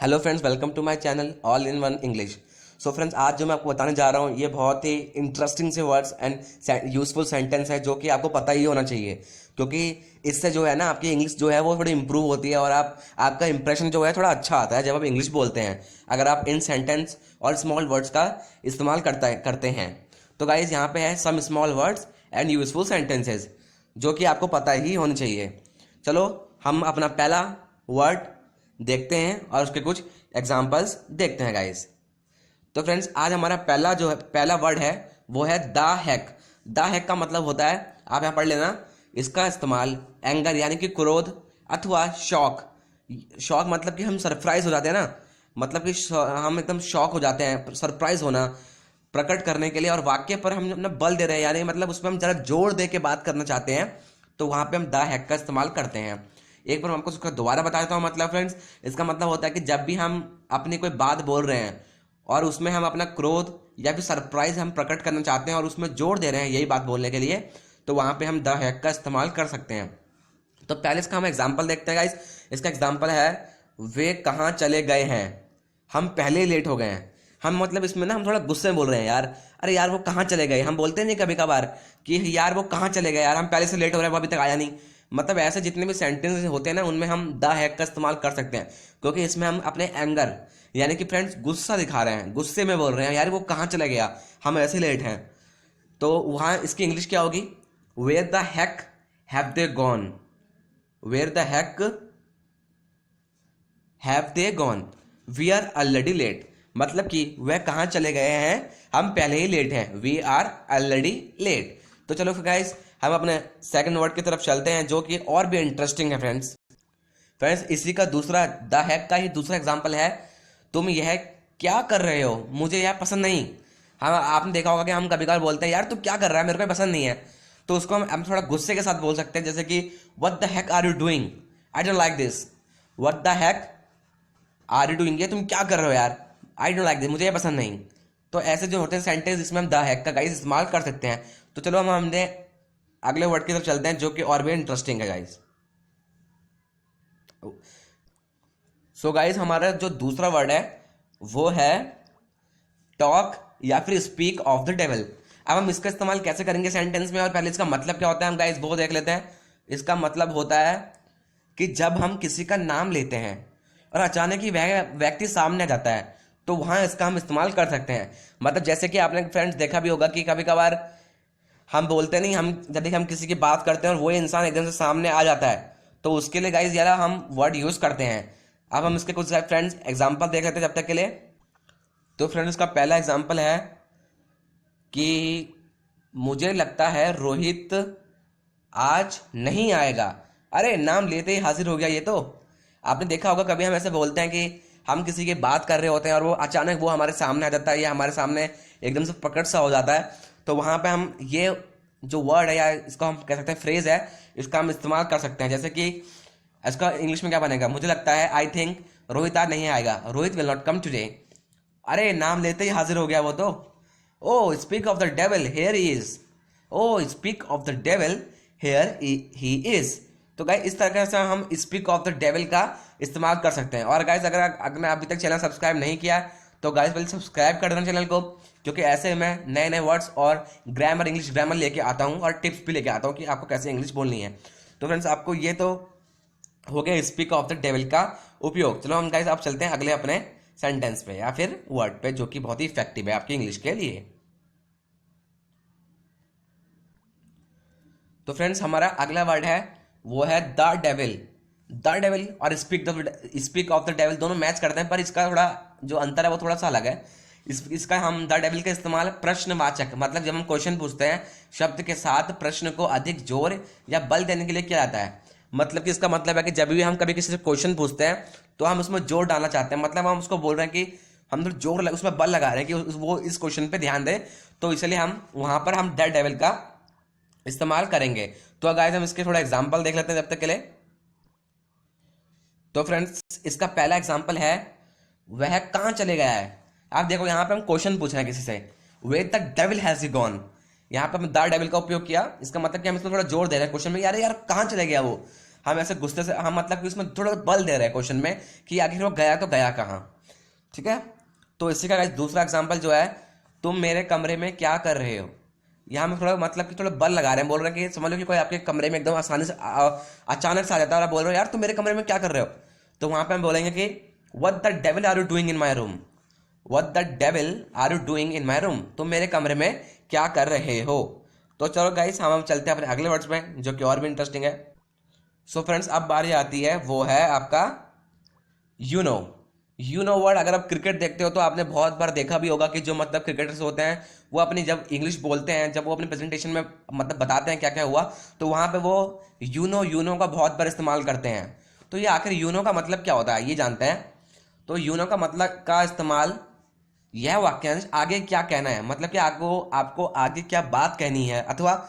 Hello friends, welcome to my channel all in one English. So friends, आज जो मैं आपको बताने जा रहा हूँ ये बहुत ही इंटरेस्टिंग से वर्ड्स एंड यूजफुल सेंटेंस है जो कि आपको पता ही होना चाहिए, क्योंकि इससे जो है ना आपकी इंग्लिश जो है वो थोड़ी इंप्रूव होती है और आपका इंप्रेशन जो है थोड़ा अच्छा आता है जब आप इंग्लिश बोलते हैं, अगर आप इन सेंटेंस और स्मॉल वर्ड्स का इस्तेमाल करते हैं। तो गाइज यहाँ पे है some small words and useful sentences जो कि आपको पता ही होने चाहिए। चलो हम अपना पहला वर्ड देखते हैं और उसके कुछ एग्जांपल्स देखते हैं गाइस। तो फ्रेंड्स, आज हमारा पहला वर्ड है वो है द हैक। द हैक का मतलब होता है, आप यहाँ पढ़ लेना, इसका इस्तेमाल एंगर यानी कि क्रोध अथवा शॉक। शॉक मतलब कि हम सरप्राइज हो जाते हैं ना, मतलब कि हम एकदम शॉक हो जाते हैं, सरप्राइज होना प्रकट करने के लिए, और वाक्य पर हम अपना बल दे रहे हैं, यानी मतलब उसमें हम जरा जोर दे के बात करना चाहते हैं, तो वहां पे हम द हैक का इस्तेमाल करते हैं। एक बार मैं आपको उसका दोबारा बता देता हूँ। मतलब फ्रेंड्स, इसका मतलब होता है कि जब भी हम अपनी कोई बात बोल रहे हैं और उसमें हम अपना क्रोध या फिर सरप्राइज हम प्रकट करना चाहते हैं और उसमें जोर दे रहे हैं यही बात बोलने के लिए, तो वहां पे हम द हैक का इस्तेमाल कर सकते हैं। तो पहले इसका हम एग्जाम्पल देखते हैं गाइस। इसका एग्जाम्पल है वे कहाँ चले गए हैं, हम पहले ही लेट हो गए हैं। हम मतलब इसमें ना हम थोड़ा गुस्से में बोल रहे हैं, यार अरे यार वो कहाँ चले गए। हम बोलते नहीं कभी कभार कि यार वो कहाँ चले गए, यार हम पहले से लेट हो रहे हैं, वो अभी तक आया नहीं। मतलब ऐसे जितने भी सेंटेंस होते हैं ना उनमें हम द हैक का इस्तेमाल कर सकते हैं, क्योंकि इसमें हम अपने एंगर यानी कि फ्रेंड्स गुस्सा दिखा रहे हैं, गुस्से में बोल रहे हैं यार वो कहाँ चले गया, हम ऐसे लेट हैं। तो वहाँ इसकी इंग्लिश क्या होगी? Where the heck have they gone. Where the heck have they gone, we are already late. मतलब कि वह कहाँ चले गए हैं, हम पहले ही लेट हैं, वी आर ऑलरेडी लेट। तो चलो फिर गाइस, हम अपने सेकंड वर्ड की तरफ चलते हैं जो कि और भी इंटरेस्टिंग है फ्रेंड्स। फ्रेंड्स, इसी का दूसरा द हैक का ही दूसरा एग्जांपल है, तुम यह क्या कर रहे हो, मुझे यह पसंद नहीं। हम आपने देखा होगा कि हम कभी कभार बोलते हैं यार तू क्या कर रहा है, मेरे को पसंद नहीं है। तो उसको हम थोड़ा गुस्से के साथ बोल सकते हैं, जैसे कि what the heck are you doing, I don't like this. What the heck are you doing, ये तुम क्या कर रहे हो यार, आई डोंट लाइक दिस, मुझे ये पसंद नहीं। तो ऐसे जो होते हैं सेंटेंस इसमें हम द हैक का गाइस इस्तेमाल कर सकते हैं। तो चलो हम हमने अगले वर्ड की तरफ चलते हैं जो कि और भी इंटरेस्टिंग है गाइस। सो गाइस, हमारा जो दूसरा वर्ड है वो है टॉक या फिर स्पीक ऑफ द डेविल। अब हम इसका इस्तेमाल कैसे करेंगे सेंटेंस में, और पहले इसका मतलब क्या होता है हम गाइस वो देख लेते हैं। इसका मतलब होता है कि जब हम किसी का नाम लेते हैं और अचानक ही वह व्यक्ति सामने आ जाता है, तो वहां इसका हम इस्तेमाल कर सकते हैं। मतलब जैसे कि आपने फ्रेंड्स देखा भी होगा कि कभी कभार हम बोलते नहीं, हम यदि हम किसी की बात करते हैं और वो इंसान एकदम से सामने आ जाता है, तो उसके लिए गाइस यार हम वर्ड यूज करते हैं। अब हम इसके कुछ फ्रेंड्स एग्जांपल देख लेते हैं जब तक के लिए। तो फ्रेंड्स, का पहला एग्जांपल है कि मुझे लगता है रोहित आज नहीं आएगा। अरे नाम लेते ही हाजिर हो गया ये तो। आपने देखा होगा कभी हम ऐसे बोलते हैं कि हम किसी की बात कर रहे होते हैं और वो अचानक वो हमारे सामने आ जाता है या हमारे सामने एकदम से प्रकट सा हो जाता है, तो वहां पे हम ये जो वर्ड है या इसको हम कह सकते हैं फ्रेज है, इसका हम इस्तेमाल कर सकते हैं। जैसे कि इसका इंग्लिश में क्या बनेगा, मुझे लगता है आई थिंक रोहित आज नहीं आएगा, Rohit will not come today. अरे नाम लेते ही हाजिर हो गया वो तो। Oh speak of the devil here he is. Oh speak of the devil here he is. तो गाइस इस तरह से हम स्पीक ऑफ द डेविल का इस्तेमाल कर सकते हैं। और गाइस अगर अभी तक चैनल सब्सक्राइब नहीं किया तो गाइस पहले सब्सक्राइब कर देना चैनल को, क्योंकि ऐसे मैं नए नए वर्ड्स और ग्रामर, इंग्लिश ग्रामर लेके आता हूँ और टिप्स भी लेके आता हूँ कि आपको कैसे इंग्लिश बोलनी है। तो फ्रेंड्स, आपको ये तो हो गया स्पीक ऑफ द डेविल का उपयोग। चलो हम गाइस आप चलते हैं अगले अपने सेंटेंस पे या फिर वर्ड पे जो कि बहुत ही इफेक्टिव है आपकी इंग्लिश के लिए। तो फ्रेंड्स, हमारा अगला वर्ड है वो है द डेविल। द डेविल और स्पीक ऑफ द डेविल दोनों मैच करते हैं, पर इसका थोड़ा जो अंतर है वो थोड़ा सा अलग है। इसका हम द डेविल का इस्तेमाल प्रश्नवाचक, मतलब जब हम क्वेश्चन पूछते हैं शब्द के साथ प्रश्न को अधिक जोर या बल देने के लिए किया जाता है। मतलब कि इसका मतलब है कि जब भी हम कभी किसी से क्वेश्चन पूछते हैं तो हम उसमें जोर डालना चाहते हैं, मतलब हम उसको बोल रहे हैं कि हम जोर उसमें बल लगा रहे हैं कि वो इस क्वेश्चन पे ध्यान दे, तो इसलिए हम वहां पर हम द डेविल का इस्तेमाल करेंगे। तो गाइस हम इसके थोड़ा एग्जांपल देख लेते हैं जब तक के लिए। तो फ्रेंड्स, इसका पहला एग्जांपल है वह कहां चले गया है। आप देखो यहाँ पे हम क्वेश्चन पूछ रहे हैं किसी से, where the devil has he gone. यहाँ पे हम द डेविल का उपयोग किया, इसका मतलब कि हम इसमें थोड़ा जोर दे रहे हैं क्वेश्चन में, यार यार कहां चले गया वो। हम ऐसे गुस्से से, हम मतलब कि उसमें थोड़ा बल दे रहे हैं क्वेश्चन में कि आखिर वो गया तो गया कहाँ। ठीक है, तो इसी का guys दूसरा एग्जाम्पल जो है, तुम मेरे कमरे में क्या कर रहे हो। यहाँ में थोड़ा मतलब कि थोड़ा बल लगा रहे हैं, बोल रहे हैं कि समझ लो कि कोई आपके कमरे में एकदम आसानी से अचानक से आ जाता है और आप बोल रहे हो यार तुम मेरे कमरे में क्या कर रहे हो। तो वहां पे हम बोलेंगे कि what the devil are you doing in my room, what the devil are you doing in my room, तुम मेरे कमरे में क्या कर रहे हो। तो चलो गाइस हम चलते हैं अपने अगले वर्ड्स में जो कि और भी इंटरेस्टिंग है। सो फ्रेंड्स अब बारी आती है, वो है आपका you know. You know word, अगर आप क्रिकेट देखते हो तो आपने बहुत बार देखा भी होगा कि जो मतलब क्रिकेटर्स होते हैं वो अपनी जब इंग्लिश बोलते हैं, जब वो अपनी प्रेजेंटेशन में मतलब बताते हैं क्या क्या हुआ, तो वहां पे वो यू नो का बहुत बार इस्तेमाल करते हैं। तो ये आखिर यू नो का मतलब क्या होता है ये जानते हैं। तो यू नो का मतलब का इस्तेमाल, यह वाक्यांश आगे क्या कहना है, मतलब कि आपको आपको आगे क्या बात कहनी है, अथवा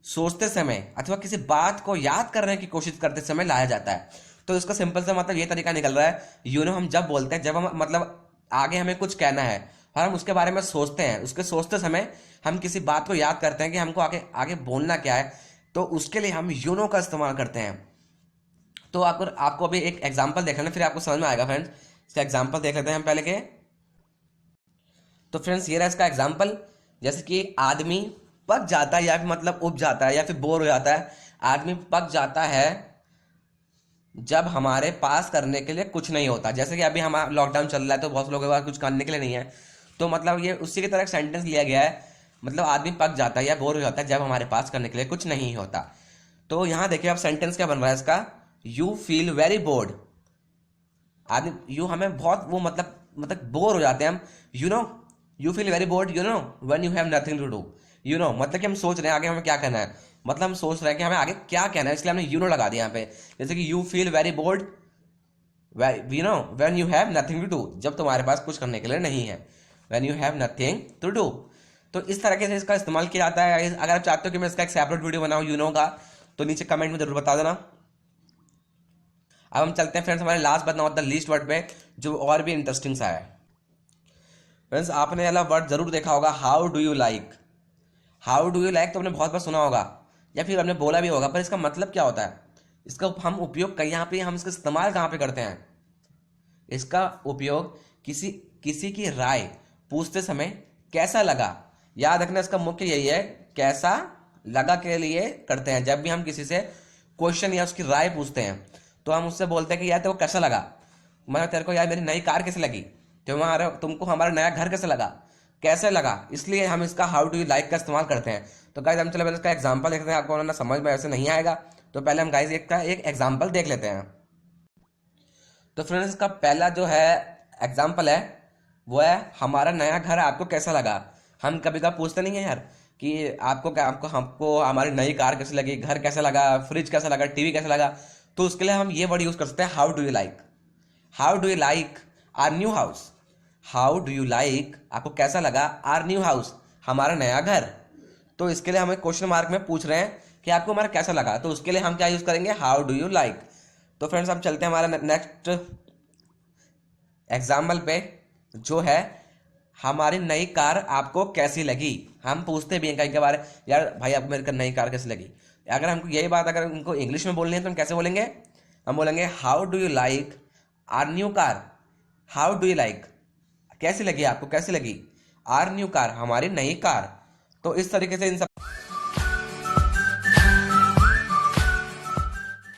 सोचते समय अथवा किसी बात को याद करने की कोशिश करते समय लाया जाता है। तो इसका सिंपल सा मतलब ये तरीका निकल रहा है, यू नो हम जब बोलते हैं जब हम मतलब आगे हमें कुछ कहना है और हम उसके बारे में सोचते हैं, उसके सोचते समय हम किसी बात को याद करते हैं कि हमको आगे आगे बोलना क्या है, तो उसके लिए हम यू नो का इस्तेमाल करते हैं। तो आपको आपको अभी एक एग्जाम्पल देख लेना, फिर आपको समझ में आएगा फ्रेंड्स। इसका एग्जाम्पल देख लेते हैं हम पहले के। तो फ्रेंड्स ये रहा इसका एग्जाम्पल, जैसे कि आदमी पक जाता है या फिर मतलब उब जाता है या फिर बोर हो जाता है। आदमी पक जाता है जब हमारे पास करने के लिए कुछ नहीं होता। जैसे कि अभी हमारा लॉकडाउन चल रहा है तो बहुत लोगों के पास कुछ करने के लिए नहीं है, तो मतलब ये उसी की तरह एक सेंटेंस लिया गया है, मतलब आदमी पक जाता है या बोर हो जाता है जब हमारे पास करने के लिए कुछ नहीं होता। तो यहाँ देखिए अब सेंटेंस क्या बन रहा है इसका, यू फील वेरी बोर्ड। आदमी यू हमें बहुत वो मतलब बोर हो जाते हैं हम, you know you feel very bored you know when you have nothing to do. You know मतलब कि हम सोच रहे हैं आगे हमें क्या करना है, मतलब हम सोच रहे हैं कि हमें आगे क्या कहना है, इसलिए हमने यू नो लगा दिया यहाँ पे। जैसे कि you feel very bored you know when you have nothing to do, जब तुम्हारे पास कुछ करने के लिए नहीं है, when you have nothing to do. तो इस तरीके से इसका इस्तेमाल किया जाता है। अगर आप चाहते हो कि मैं इसका एक सेपरेट वीडियो बनाऊं यू नो का, तो नीचे कमेंट में जरूर बता देना। अब हम चलते हैं फ्रेंड्स हमारे last but not the least word पे, जो और भी इंटरेस्टिंग सा है। फ्रेंड्स आपने वाला वर्ड जरूर देखा होगा, how do you like. How do you like तो आपने बहुत बार सुना होगा या फिर आपने बोला भी होगा, पर इसका मतलब क्या होता है, इसका हम उपयोग यहाँ पे, हम इसका इस्तेमाल कहाँ पे करते हैं। इसका उपयोग किसी किसी की राय पूछते समय कैसा लगा, याद रखना इसका मुख्य यही है, कैसा लगा के लिए करते हैं। जब भी हम किसी से क्वेश्चन या उसकी राय पूछते हैं तो हम उससे बोलते हैं कि यार तेरे को कैसा लगा, मैं तेरे को यार मेरी नई कार कैसे लगी, तुम्हारा तुमको हमारा नया घर कैसे लगा, कैसे लगा, इसलिए हम इसका हाउ डू यू लाइक का इस्तेमाल करते हैं। तो गाइस हम चलो इसका एग्जांपल देखते हैं, आपको ना समझ में ऐसे नहीं आएगा, तो पहले हम गाइस एक एग्जांपल देख लेते हैं। तो फ्रेंड्स इसका पहला जो है एग्जांपल है वो है, हमारा नया घर आपको कैसा लगा। हम कभी कभी पूछते नहीं है यार कि आपको हमको हमारी नई कार कैसी लगी, घर कैसा लगा, फ्रिज कैसा लगा, टीवी कैसा लगा। तो उसके लिए हम ये वर्ड यूज कर सकते हैं, how do you like. How do you like our new house. How do you like आपको कैसा लगा, आर न्यू हाउस हमारा नया घर। तो इसके लिए हमें क्वेश्चन मार्क में पूछ रहे हैं कि आपको हमारा कैसा लगा, तो उसके लिए हम क्या यूज करेंगे, हाउ डू यू लाइक। तो फ्रेंड्स हम चलते हैं हमारा नेक्स्ट एग्जाम्पल पे, जो है हमारी नई कार आपको कैसी लगी। हम पूछते भी हैं कई बार यार भाई आपको मेरी नई कार कैसी लगी। अगर हमको यही बात अगर उनको इंग्लिश में बोलनी है तो हम कैसे बोलेंगे, हम बोलेंगे how do you like our new car. How do you like कैसी लगी आपको, कैसी लगी, आर न्यू कार हमारी नई कार। तो इस तरीके से इन सब